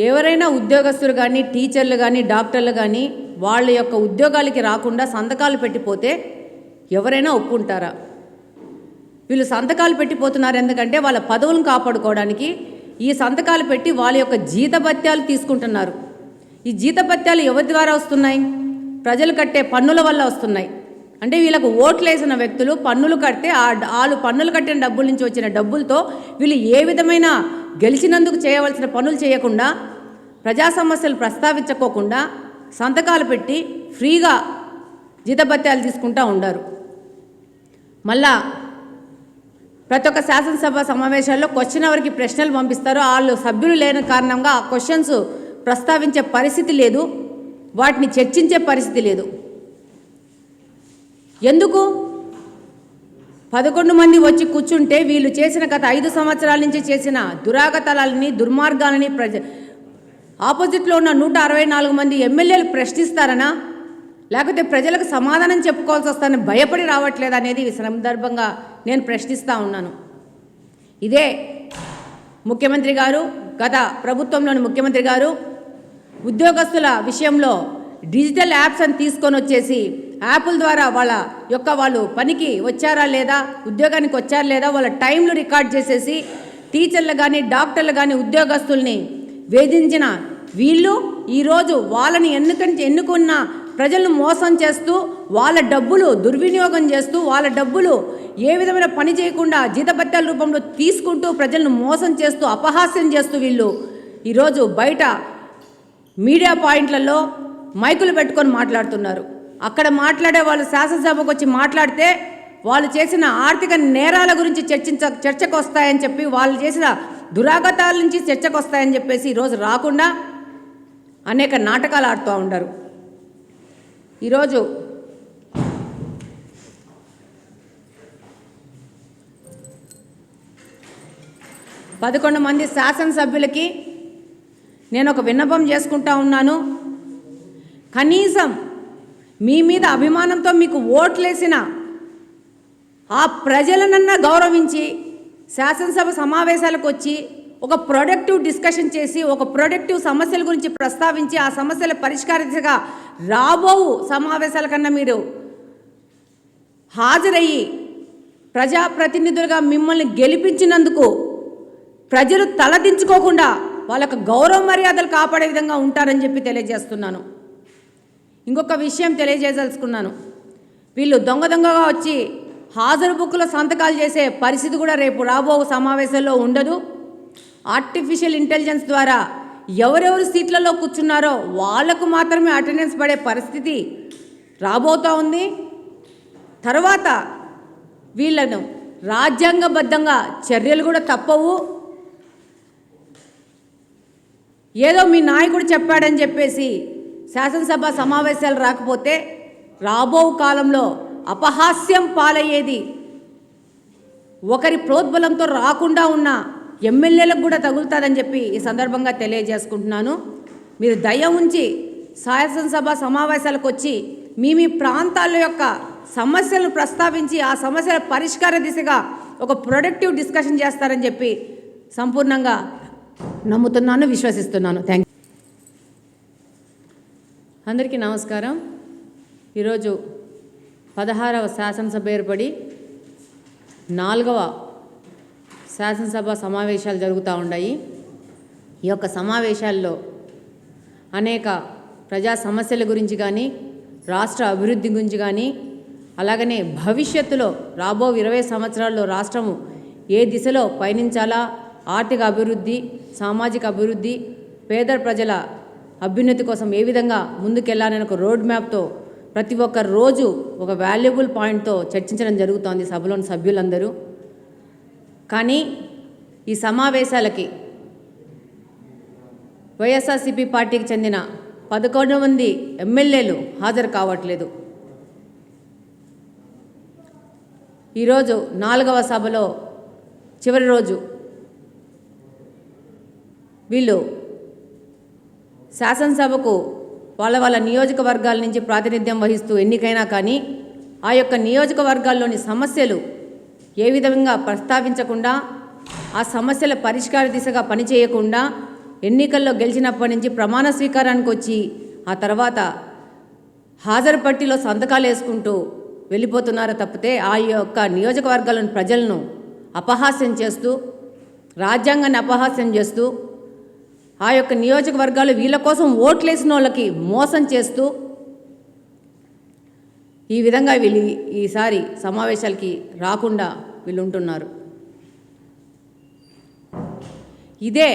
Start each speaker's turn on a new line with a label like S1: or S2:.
S1: ఎవరైనా ఉద్యోగస్తులు కానీ టీచర్లు కానీ డాక్టర్లు కానీ వాళ్ళ యొక్క ఉద్యోగాలకి రాకుండా సంతకాలు పెట్టిపోతే ఎవరైనా ఒప్పుకుంటారా? వీళ్ళు సంతకాలు పెట్టిపోతున్నారు ఎందుకంటే వాళ్ళ పదవులను కాపాడుకోవడానికి ఈ సంతకాలు పెట్టి వాళ్ళ యొక్క జీతభత్యాలు తీసుకుంటున్నారు. ఈ జీతభత్యాలు ఎవరి ద్వారా వస్తున్నాయి? ప్రజలు కట్టే పన్నుల వల్ల వస్తున్నాయి. అంటే వీళ్ళకు ఓట్లు వేసిన వ్యక్తులు పన్నులు కడితే వాళ్ళు పన్నులు కట్టిన డబ్బుల నుంచి వచ్చిన డబ్బులతో వీళ్ళు ఏ విధమైన గెలిచినందుకు చేయవలసిన పనులు చేయకుండా, ప్రజా సమస్యలు ప్రస్తావించుకోకుండా సంతకాలు పెట్టి ఫ్రీగా జీతభత్యాలు తీసుకుంటూ ఉండారు. మళ్ళా ప్రతి ఒక్క శాసనసభ సమావేశాల్లో క్వశ్చన్ అవర్కి ప్రశ్నలు పంపిస్తారు. వాళ్ళు సభ్యులు లేని కారణంగా ఆ క్వశ్చన్స్ ప్రస్తావించే పరిస్థితి లేదు, వాటిని చర్చించే పరిస్థితి లేదు. ఎందుకు? 11 మంది వచ్చి కూర్చుంటే వీళ్ళు చేసిన గత 5 సంవత్సరాల నుంచి చేసిన దురాగతాలని దుర్మార్గాలని ఆపోజిట్లో ఉన్న 164 మంది ఎమ్మెల్యేలు ప్రశ్నిస్తారనా, లేకపోతే ప్రజలకు సమాధానం చెప్పుకోవాల్సి వస్తానని భయపడి రావట్లేదు అనేది ఈ సందర్భంగా నేను ప్రశ్నిస్తూ ఉన్నాను. ఇదే ముఖ్యమంత్రి గారు, గత ప్రభుత్వంలోని ముఖ్యమంత్రి గారు ఉద్యోగస్తుల విషయంలో డిజిటల్ యాప్స్ అని తీసుకొని వచ్చేసి యాప్ల ద్వారా వాళ్ళు పనికి వచ్చారా లేదా, ఉద్యోగానికి వచ్చారా లేదా వాళ్ళ టైంలు రికార్డ్ చేసేసి టీచర్లు కానీ డాక్టర్లు కానీ ఉద్యోగస్తుల్ని వేధించిన వీళ్ళు ఈరోజు వాళ్ళని ఎన్నుకున్న ప్రజలను మోసం చేస్తూ వాళ్ళ డబ్బులు దుర్వినియోగం చేస్తూ వాళ్ళ డబ్బులు ఏ విధమైన పని చేయకుండా జీతభత్యాల రూపంలో తీసుకుంటూ ప్రజలను మోసం చేస్తూ అపహాస్యం చేస్తూ వీళ్ళు ఈరోజు బయట మీడియా పాయింట్లలో మైకులు పెట్టుకొని మాట్లాడుతున్నారు. అక్కడ మాట్లాడే వాళ్ళు శాసనసభకు వచ్చి మాట్లాడితే వాళ్ళు చేసిన ఆర్థిక నేరాల గురించి చర్చకు వస్తాయని చెప్పి, వాళ్ళు చేసిన దురాగతాల నుంచి చర్చకు వస్తాయని చెప్పేసి ఈరోజు రాకుండా అనేక నాటకాలు ఆడుతూ ఉంటారు. ఈరోజు పదకొండు మంది శాసనసభ్యులకి నేను ఒక విన్నపం చేసుకుంటా ఉన్నాను. కనీసం మీ మీద అభిమానంతో మీకు ఓట్లేసిన ఆ ప్రజలనన్నా గౌరవించి శాసనసభ సమావేశాలకు వచ్చి ఒక ప్రొడక్టివ్ డిస్కషన్ చేసి ఒక ప్రొడక్టివ్ సమస్యల గురించి ప్రస్తావించి ఆ సమస్యల పరిష్కార దిశగా రాబో సమావేశాల కన్నా మీరు హాజరయ్యి ప్రజాప్రతినిధులుగా మిమ్మల్ని గెలిపించినందుకు ప్రజలు తలదించుకోకుండా వాళ్ళకు గౌరవ మర్యాదలు కాపాడే విధంగా ఉంటారని చెప్పి తెలియజేస్తున్నాను. ఇంకొక విషయం తెలియజేయదలుచుకున్నాను. వీళ్ళు దొంగగా వచ్చి హాజరు బుక్లో సంతకాలు చేసే పరిస్థితి కూడా రేపు రాబో సమావేశంలో ఉండదు. ఆర్టిఫిషియల్ ఇంటెలిజెన్స్ ద్వారా ఎవరెవరు సీట్లలో కూర్చున్నారో వాళ్లకు మాత్రమే అటెండెన్స్ పడే పరిస్థితి రాబోతూ ఉంది. తర్వాత వీళ్ళను రాజ్యాంగబద్ధంగా చర్యలు కూడా తప్పవు. ఏదో మీ నాయకుడు చెప్పాడని చెప్పేసి శాసనసభ సమావేశాలు రాకపోతే రాబో కాలంలో అపహాస్యం పాలయ్యేది ఒకరి ప్రోద్బలంతో రాకుండా ఉన్న ఎమ్మెల్యేలకు కూడా తగులుతుందని చెప్పి ఈ సందర్భంగా తెలియజేసుకుంటున్నాను. మీరు దయ ఉంచి శాసనసభ సమావేశాలకు వచ్చి మీ ప్రాంతాల యొక్క సమస్యలను ప్రస్తావించి ఆ సమస్యల పరిష్కార దిశగా ఒక ప్రొడక్టివ్ డిస్కషన్ చేస్తారని చెప్పి సంపూర్ణంగా నమ్ముతున్నాను, విశ్వసిస్తున్నాను. Thank you. అందరికీ నమస్కారం. ఈరోజు 16వ శాసనసభ ఏర్పడి 4వ శాసనసభ సమావేశాలు జరుగుతూ ఉన్నాయి. ఈ యొక్క సమావేశాల్లో అనేక ప్రజా సమస్యల గురించి కానీ రాష్ట్ర అభివృద్ధి గురించి కానీ అలాగనే భవిష్యత్తులో రాబో 20 సంవత్సరాల్లో రాష్ట్రము ఏ దిశలో పయనించాలా, ఆర్థిక అభివృద్ధి, సామాజిక అభివృద్ధి, పేద ప్రజల అభ్యున్నతి కోసం ఏ విధంగా ముందుకెళ్లాలని ఒక రోడ్ మ్యాప్తో ప్రతి ఒక్క రోజు ఒక వాల్యుబుల్ పాయింట్తో చర్చించడం జరుగుతోంది సభలోని సభ్యులందరూ. కానీ ఈ సమావేశాలకి వైఎస్ఆర్సీపీ పార్టీకి చెందిన 11 మంది ఎమ్మెల్యేలు హాజరు కావట్లేదు. ఈరోజు 4వ సభలో చివరి రోజు వీళ్ళు శాసనసభకు వాళ్ళ నియోజకవర్గాల నుంచి ప్రాతినిధ్యం వహిస్తూ ఎన్నికైనా కానీ ఆ యొక్క నియోజకవర్గాల్లోని సమస్యలు ఏ విధంగా ప్రస్తావించకుండా ఆ సమస్యల పరిష్కార దిశగా పనిచేయకుండా ఎన్నికల్లో గెలిచినప్పటి నుంచి ప్రమాణ స్వీకారానికి వచ్చి ఆ తర్వాత హాజరు పట్టిలో సంతకాలు వేసుకుంటూ వెళ్ళిపోతున్నారో తప్పితే ఆ యొక్క నియోజకవర్గాలను ప్రజలను అపహాస్యం చేస్తూ, రాజ్యాంగాన్ని అపహాస్యం చేస్తూ, ఆ యొక్క నియోజకవర్గాలు వీళ్ళ కోసం ఓట్లేసిన వాళ్ళకి మోసం చేస్తూ ఈ విధంగా వీళ్ళు ఈసారి సమావేశాలకి రాకుండా వీళ్ళు ఉంటున్నారు. ఇదే